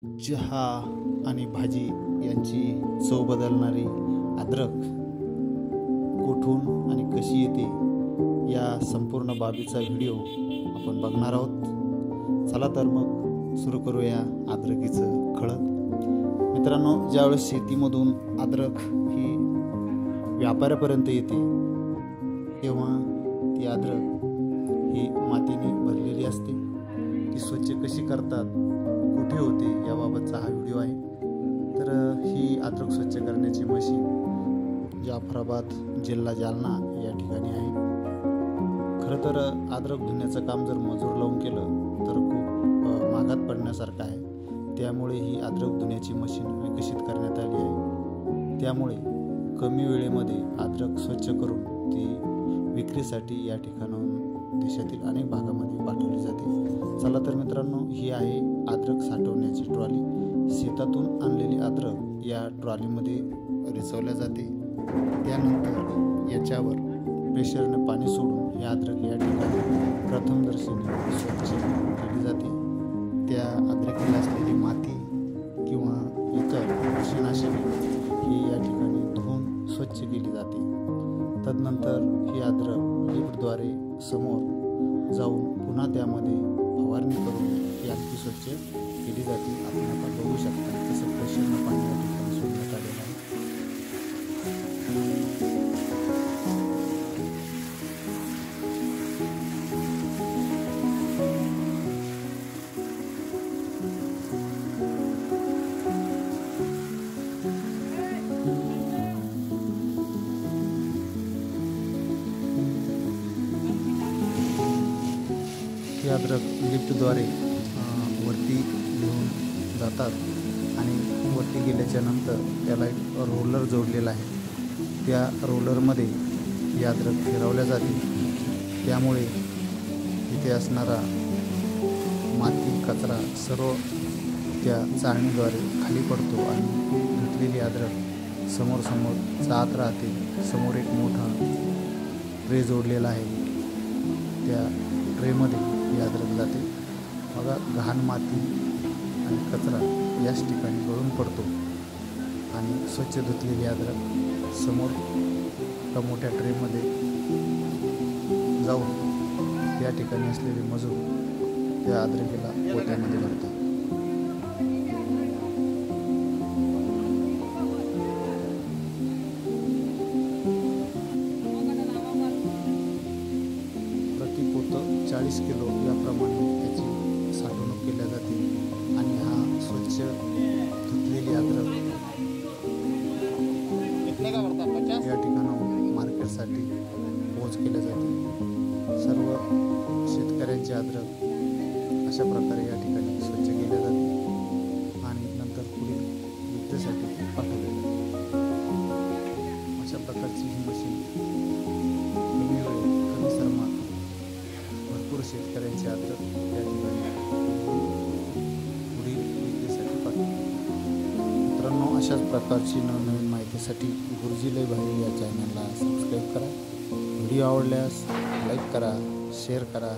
चहा आणि भाजी यांची चव बदलणारी अद्रक कुठून आणि कशी येते या संपूर्ण बाबीचा व्हिडिओ आपण बघणार आहोत। चला तर मग सुरू करूया अद्रकीचं खळग। मित्रांनो, ज्यावेळेस शेतीमधून अद्रक ही व्यापाऱ्यापर्यंत येते तेव्हा ती अद्रक ही मातीने भरलेली असते। ती स्वच्छ कशी करतात, कुठे होते याबाबतचा हा व्हिडिओ आहे। तर ही अद्रक स्वच्छ करण्याची मशीन जाफराबाद, जिल्हा जालना या ठिकाणी आहे। खरं तर अद्रक धुण्याचं काम जर मजूर लावून केलं तर खूप महागात पडण्यासारखं आहे। त्यामुळे ही अद्रक धुण्याची मशीन विकसित करण्यात आली आहे। त्यामुळे कमी वेळेमध्ये अद्रक स्वच्छ करून ती विक्रीसाठी या ठिकाणाहून देशातील अनेक भागामध्ये पाठवली जाते। चला तर मित्रांनो, ही आहे अद्रक साठवण्याची ट्रॉली। शेतातून आणलेली अद्रक या ट्रॉलीमध्ये रिचवल्या जाते। त्यानंतर याच्यावर प्रेशरने पाणी सोडून ही अद्रक या ठिकाणी प्रथमदर्शनी स्वच्छ केली जाते। त्या अद्रकीला असलेली माती किंवा इतर बुरशीनाशके ही या ठिकाणी धुवून स्वच्छ केली जाते। तदनंतर ही अद्रक लिफ्टद्वारे समोर जाऊन पुन्हा त्यामध्ये फवारणी करून ही आणखी स्वच्छ केली जाते। आपण आता बघू शकता तसं प्रेशरनं पाणी या ठिकाणी सोडण्यात आलेलं आहे। ही अद्रक लिफ्टद्वारे वरती घेऊन जातात आणि वरती गेल्याच्या नंतर त्याला एक रोलर जोडलेला आहे। त्या रोलरमध्ये ही अद्रक फिरवल्या जाते। त्यामुळे इथे असणारा माती, कचरा सर्व त्या चाळणीद्वारे खाली पडतो आणि धुतलेली अद्रक समोर जात राहते। समोर एक मोठा ट्रे जोडलेला आहे। त्या ट्रेमध्ये ही अद्रक जाते। बघा, घाण माती आणि कचरा याच ठिकाणी गळून पडतो आणि स्वच्छ धुतलेली अद्रक समोर त्या मोठ्या ट्रेमध्ये जाऊन या ठिकाणी असलेले मजूर त्या अद्रकीला पोत्यामध्ये भरतात। प्रति पोतं 40 किलो याप्रमाणे त्याची साठवणूक केल्या जाते आणि हा स्वच्छ धुतलेली अद्रक या ठिकाणाहून मार्केटसाठी पोच केल्या जाते। सर्व शेतकऱ्यांची अद्रक अशा प्रकारे या ठिकाणी स्वच्छ केल्या जाते आणि नंतर पुढील विक्रीसाठी पाठवले जाते। अशा प्रकारची ही मशीन कमी वेळेत, कमी श्रमात भरपूर शेतकऱ्यांची अद्रक या ठिकाणी पुढील विक्रीसाठी पाठवते। मित्रांनो, अशाच प्रकारची नवनवीन माहितीसाठी गुरुजी लय भारी या चॅनलला सबस्क्राईब करा। व्हिडिओ आवडल्यास लाईक करा, शेअर करा।